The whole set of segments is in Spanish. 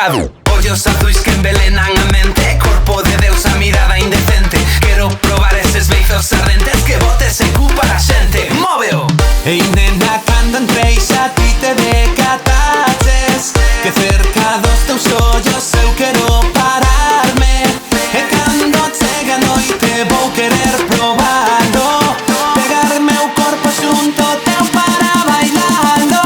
pecado. Ollos azuis que envelenan a mente, corpo de Deus a mirada indecente. Quero probar eses beizos ardentes, que botes en cu para a xente. Móveo! Ei nena, cando entreis a ti te decataches que cerca dos teus ollos eu quero pararme. E cando chega a noite vou querer probalo, pegarme o corpo xunto teu para bailalo.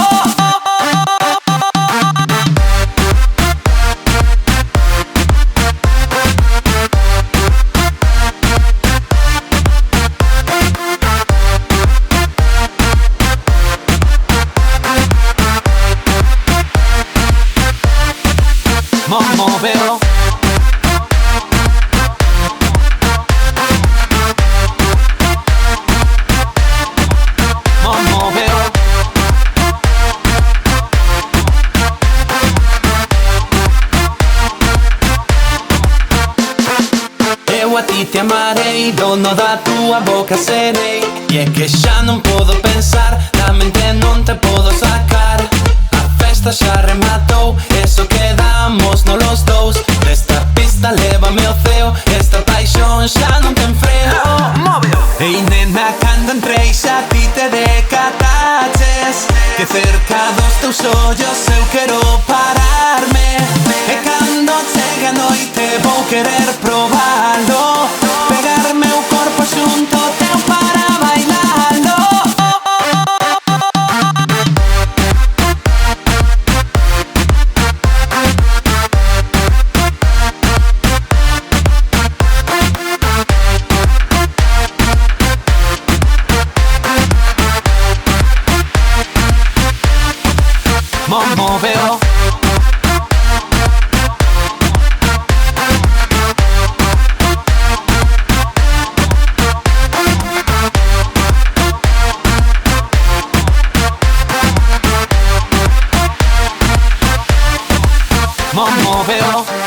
Móveo. Eu a ti te amarei, dono da tua boca serei. E é que xa non podo pensar, da mente non te podo sacar. A festa xa rematou, eso quedamos no los dous. Desta pista lévame ao ceo, esta paixón xa non ten freo. Móveo! Ei nena, cando entreis a ti te decataches que cerca dos teus ollos eu quero pararme. E cando chega a noite vou querer probalo, pegarme o corpo xunto teu para bailalo. Móveo. Móveo.